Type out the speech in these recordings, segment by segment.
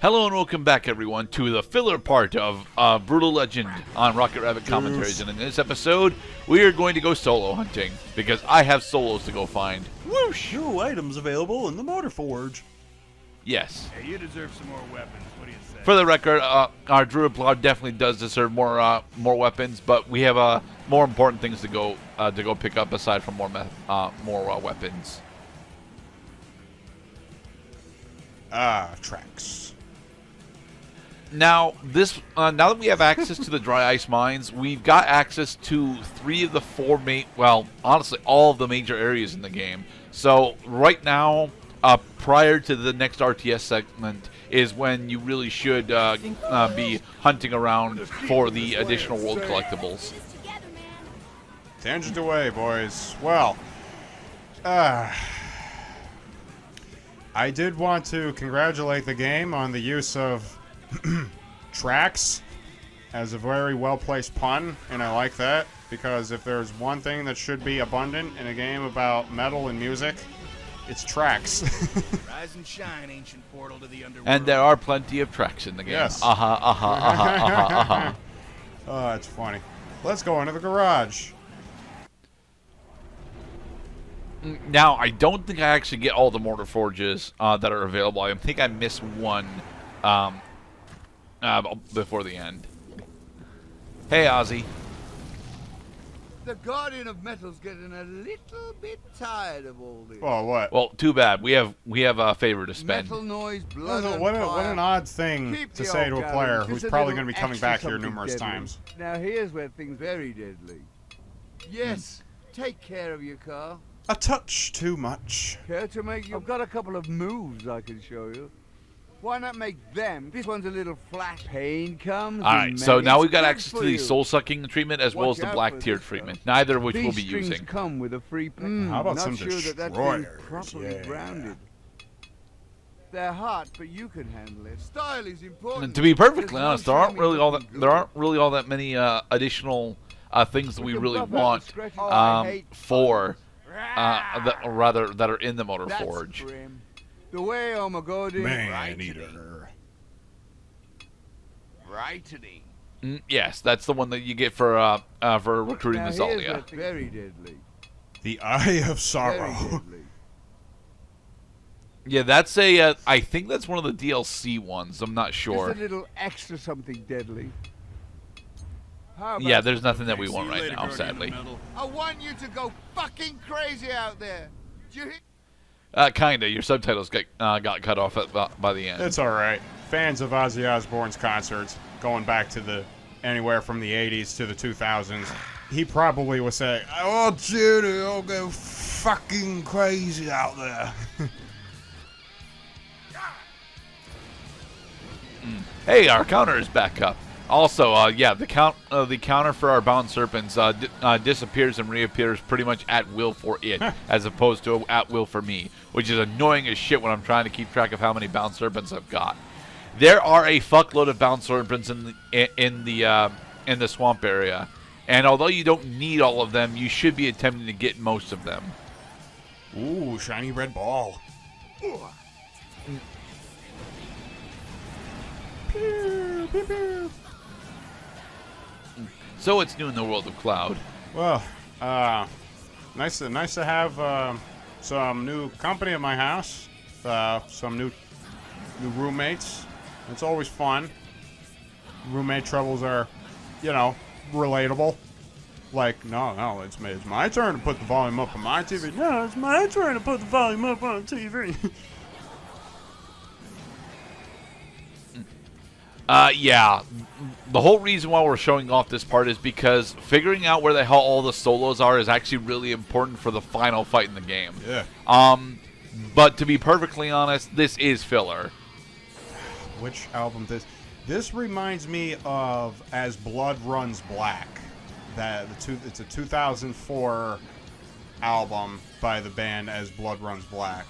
Hello and welcome back, everyone, to the filler part of Brutal Legend on Rocket Rabbit Commentaries. And in this episode, we are going to go solo hunting, because I have solos to go find. Whoosh! New items available in the Motor Forge. Yes. Hey, you deserve some more weapons. What do you say? For the record, our Druid Blood definitely does deserve more weapons, but we have more important things to go pick up aside from more weapons. Tracks. Now, now that we have access to the dry ice mines, we've got access to 3 of the 4 honestly, all of the major areas in the game. So right now, prior to the next RTS segment, is when you really should be hunting around for the additional world collectibles. Tangent away, boys. Well, I did want to congratulate the game on the use of tracks as a very well-placed pun, and I like that, because if there's one thing that should be abundant in a game about metal and music, it's tracks. Rise and shine, ancient portal to the underworld. And there are plenty of tracks in the game. Yes. Aha. Oh, it's funny. Let's go into the garage. Now, I don't think I actually get all the mortar forges that are available. I think I missed one before the end. Hey, Ozzy. The Guardian of Metal's getting a little bit tired of all this. Oh, what? Well, too bad. We have a favor to spend. Metal noise, blood, and What fire. an odd thing Keep to the say old to a gallery, player just who's a probably little going to be coming extra back here something numerous deadly. times. Now here's where things very deadly. Yes, take care of your car. A touch too much. Care to make you? I've got a couple of moves I can show you. Why not make them? This one's a little flat. Pain comes. All right, so now we've got Good access for to the you. soul-sucking treatment as well as Watch the out black for tiered this treatment, stuff. neither of which These we'll be strings using. come with a free pack. How about Not some sure that that's been destroyers? properly Yeah. grounded. They're hot, but you can handle it. Style is important. And to be perfectly There's no honest, there aren't shiny really looking all that many additional things that we can really buff out want the scratches. Oh, I hate for buttons. that are in the motor That's forge. grim. The way Omagodi. Man-eater. Rightening. Yes, that's the one that you get for recruiting Now the here's Zalia. where very deadly. The Eye of Very Sorrow. deadly. Yeah, that's I think that's one of the DLC ones. I'm not sure. Just a little extra something deadly. How about Yeah, there's nothing that we See want you right later, now, Guardian of sadly. Metal. I want you to go fucking crazy out there. Do you hear? Kinda. Your subtitles got cut off by the end. It's all right. Fans of Ozzy Osbourne's concerts, going back to anywhere from the 80s to the 2000s, he probably was saying, "I want you to all go fucking crazy out there." Hey, our counter is back up. Also, yeah, the counter for our bound serpents disappears and reappears pretty much at will for it, as opposed to at will for me, which is annoying as shit when I'm trying to keep track of how many bound serpents I've got. There are a fuckload of bound serpents in the swamp area, and although you don't need all of them, you should be attempting to get most of them. Ooh, shiny red ball. Pew, pew, pew. So it's new in the world of Cloud. Well, nice to have some new company at my house. Some new roommates. It's always fun. Roommate troubles are, relatable. Like, no, it's my turn to put the volume up on my TV. No, it's my turn to put the volume up on TV. Yeah. The whole reason why we're showing off this part is because figuring out where the hell all the solos are is actually really important for the final fight in the game. Yeah. But to be perfectly honest, this is filler. Which album this reminds me of As Blood Runs Black. It's a 2004 album by the band As Blood Runs Black.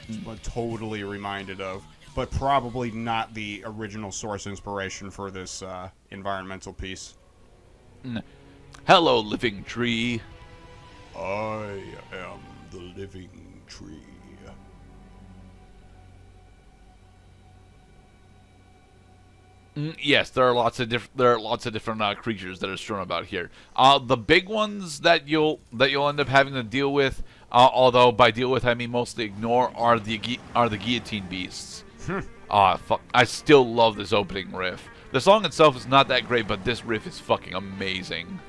It's what totally reminded of, but probably not the original source inspiration for this environmental piece. Hello, living tree. I am the living tree. Yes, there are lots of different creatures that are strewn about here. The big ones that you'll end up having to deal with, although by deal with I mean mostly ignore, are the guillotine beasts. Fuck! I still love this opening riff. The song itself is not that great, but this riff is fucking amazing.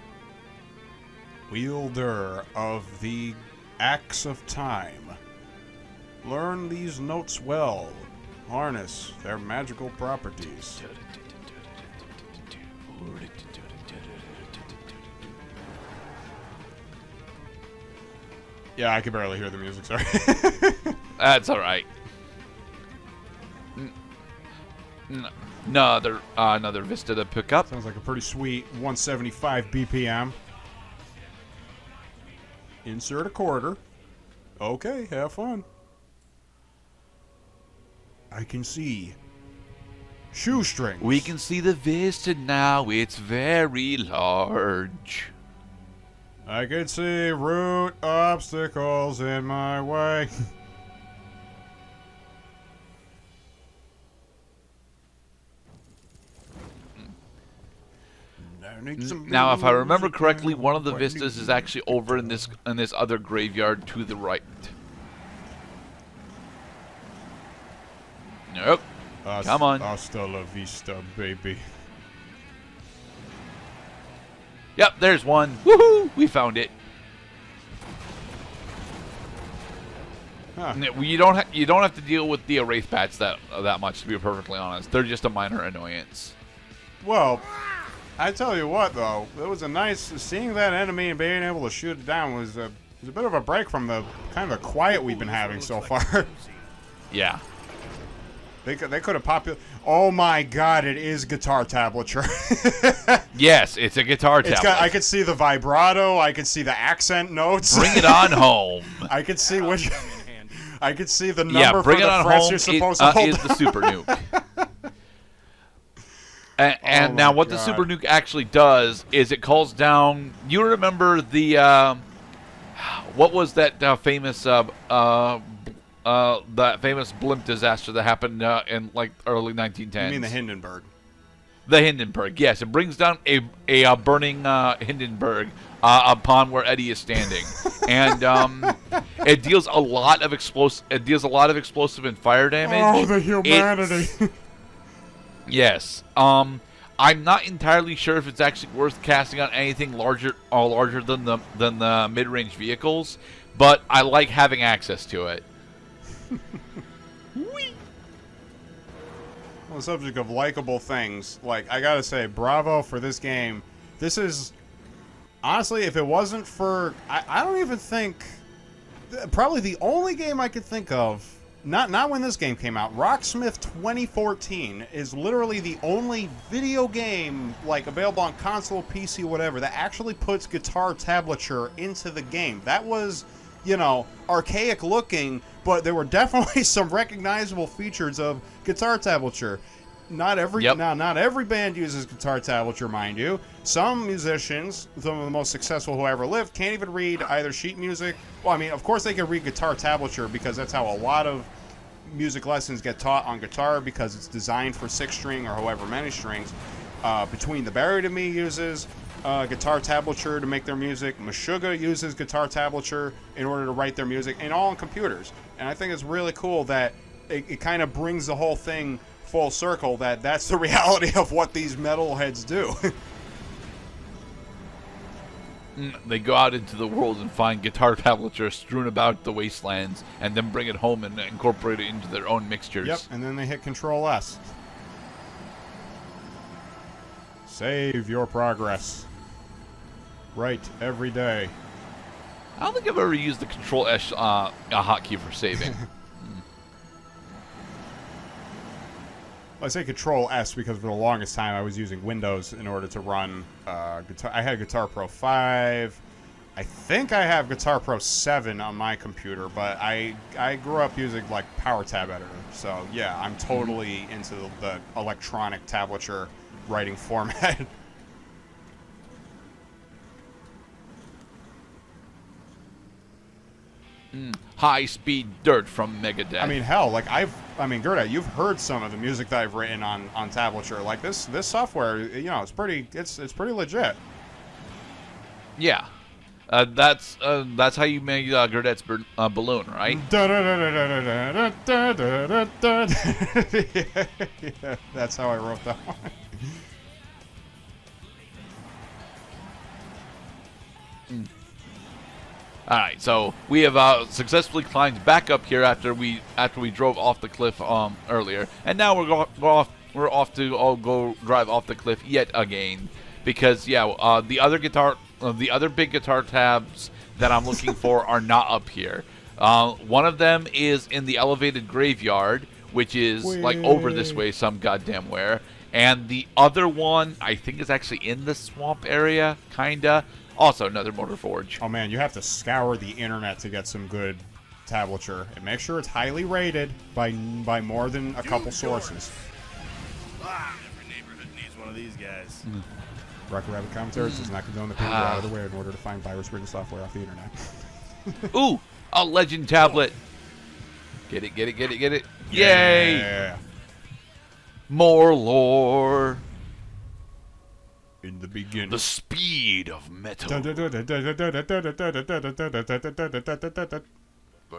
Wielder of the Axe of Time. Learn these notes well. Harness their magical properties. Yeah, I can barely hear the music, sorry. That's alright. Another Vista to pick up. Sounds like a pretty sweet 175 BPM. Insert a quarter. Okay, have fun. I can see shoestrings. We can see the Vista now. It's very large. I can see root obstacles in my way. Now, if I remember correctly, one of the vistas is actually over in this other graveyard to the right. Nope. Come on. Hasta la vista, baby. Yep, there's one. Woohoo! We found it. Huh. You don't have to deal with the Wraith Bats that much, to be perfectly honest. They're just a minor annoyance. Well, I tell you what, though, it was a nice seeing that enemy and being able to shoot it down was a bit of a break from the kind of quiet we've been having so far. Yeah. They could have populated. Oh my God! It is guitar tablature. Yes, it's a guitar tablet. I could see the vibrato. I could see the accent notes. Bring it on home. I could see which. I could see the number Yeah, bring for it the on frets home. you're supposed to hold. Is the Super Nuke. And now what the Super Nuke actually does is it calls down. You remember the what was that famous that famous blimp disaster that happened in like early 1910s? You mean the Hindenburg? The Hindenburg, yes. It brings down a burning Hindenburg upon where Eddie is standing, and it deals a lot of explosive explosive and fire damage. Oh, the humanity! Yes. I'm not entirely sure if it's actually worth casting on anything larger than the mid-range vehicles, but I like having access to it. On the subject of likable things, like, I gotta say, bravo for this game. This is, honestly, if it wasn't for, I don't even think, probably the only game I could think of, not when this game came out, Rocksmith 2014 is literally the only video game, like, available on console, PC, whatever, that actually puts guitar tablature into the game. That was, you know, archaic looking, but there were definitely some recognizable features of guitar tablature. Not every band uses guitar tablature, mind you. Some musicians, some of the most successful who ever lived, can't even read either sheet music. Well, I mean, of course they can read guitar tablature because that's how a lot of music lessons get taught on guitar, because it's designed for 6-string or however many strings. Between the Barry to Me uses guitar tablature to make their music. Meshuggah uses guitar tablature in order to write their music, and all on computers. And I think it's really cool that it kind of brings the whole thing full circle, that's the reality of what these metalheads do. They go out into the world and find guitar tablature strewn about the wastelands, and then bring it home and incorporate it into their own mixtures. Yep, and then they hit Control S. Save your progress. Right, every day. I don't think I've ever used the Control S hotkey for saving. I say Control S because for the longest time I was using Windows in order to run guitar. I had Guitar Pro 5. I think I have Guitar Pro 7 on my computer, but I grew up using like Power Tab Editor. So yeah, I'm totally into the electronic tablature writing format. High-speed dirt from Megadeth. I mean, hell, like Gerdat, you've heard some of the music that I've written on tablature. Like this software, you know, it's pretty legit. Yeah. That's how you made Gerdat's balloon, right? Yeah, that's how I wrote that one. All right, so we have successfully climbed back up here after we drove off the cliff earlier, and now we're off to go drive off the cliff yet again, because the other big guitar tabs that I'm looking for are not up here. One of them is in the elevated graveyard, which is like over this way some goddamn where, and the other one I think is actually in the swamp area, kinda. Also, another Motor Forge. Oh man, you have to scour the internet to get some good tablature, and make sure it's highly rated by more than a couple sources. Every neighborhood needs one of these guys. Rocket Rabbit Commentaries does not condone the people go out of the way in order to find virus-ridden software off the internet. Ooh, a legend tablet. Get it. Yay! Yeah. More lore. In the beginning. The speed of metal. The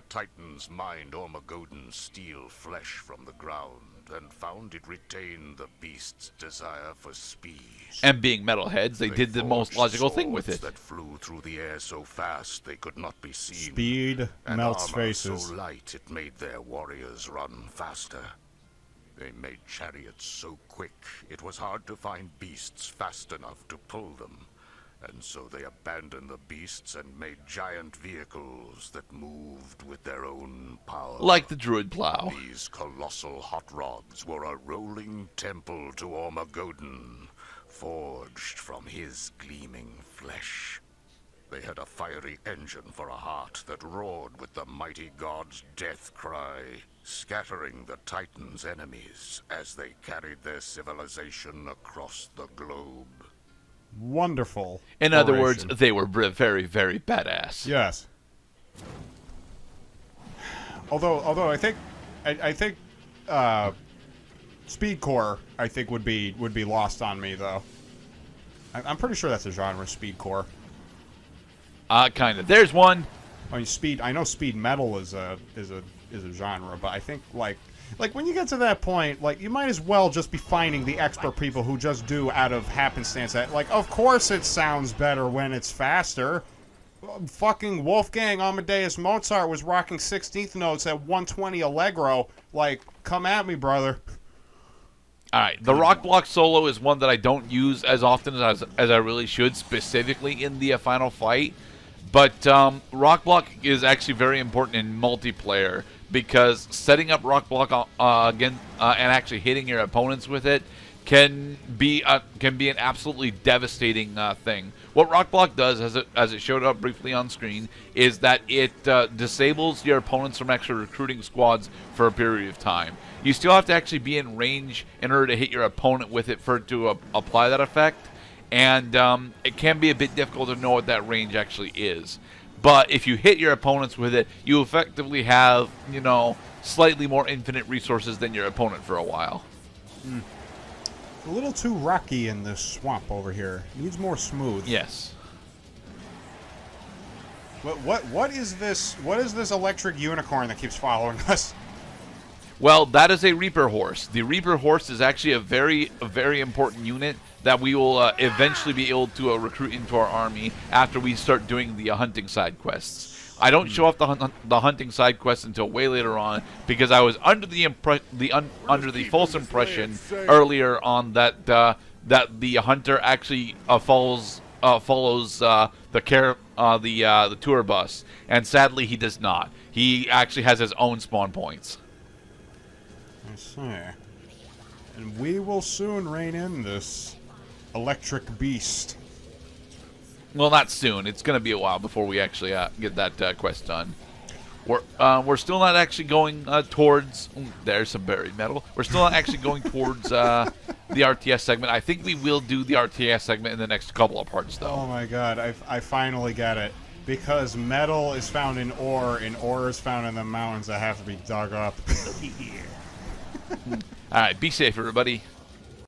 Titans mined Ormagoden's steel flesh from the ground and found it retained the beast's desire for speed. And being metalheads, they did the most forged logical thing with swords it. that flew through the air so fast they could not be seen. Speed and melts armor faces. so light it made their warriors run faster. They made chariots so quick it was hard to find beasts fast enough to pull them. And so they abandoned the beasts and made giant vehicles that moved with their own power. Like the Druid Plow. These colossal hot rods were a rolling temple to Ormagoden, forged from his gleaming flesh. They had a fiery engine for a heart that roared with the mighty god's death cry, scattering the Titans' enemies as they carried their civilization across the globe. Wonderful. In other words, oration. they were very, very badass. Yes. Although I think Speedcore I think would be lost on me though. I'm pretty sure that's a genre, Speedcore. Kind of. There's one. I mean, I know speed metal is a genre, but I think like when you get to that point, like you might as well just be finding the expert people who just do out of happenstance that, like, of course it sounds better when it's faster. Fucking Wolfgang Amadeus Mozart was rocking 16th notes at 120 Allegro. Like, come at me, brother. All right, the rock block solo is one that I don't use as often as I really should, specifically in the final fight. But rock block is actually very important in multiplayer because setting up rock block again and actually hitting your opponents with it can be an absolutely devastating thing. What rock block does, as it showed up briefly on screen, is that it disables your opponents from actually recruiting squads for a period of time. You still have to actually be in range in order to hit your opponent with it for it to apply that effect. And it can be a bit difficult to know what that range actually is. But if you hit your opponents with it, you effectively have, slightly more infinite resources than your opponent for a while. A little too rocky in this swamp over here. Needs more smooth. Yes. What is this? What is this electric unicorn that keeps following us? Well, that is a Reaper horse. The Reaper horse is actually a very important unit that we will eventually be able to recruit into our army after we start doing the hunting side quests. I don't show off the hunting side quests until way later on because I was under the false impression earlier on that the hunter actually follows the tour bus, and sadly he does not. He actually has his own spawn points. I see. And we will soon rein in this electric beast. Well, not soon. It's going to be a while before we actually get that quest done. We're still not actually going towards... there's some buried metal. We're still not actually going towards the RTS segment. I think we will do the RTS segment in the next couple of parts, though. Oh my god, I finally got it. Because metal is found in ore, and ore is found in the mountains that have to be dug up. All right, be safe, everybody.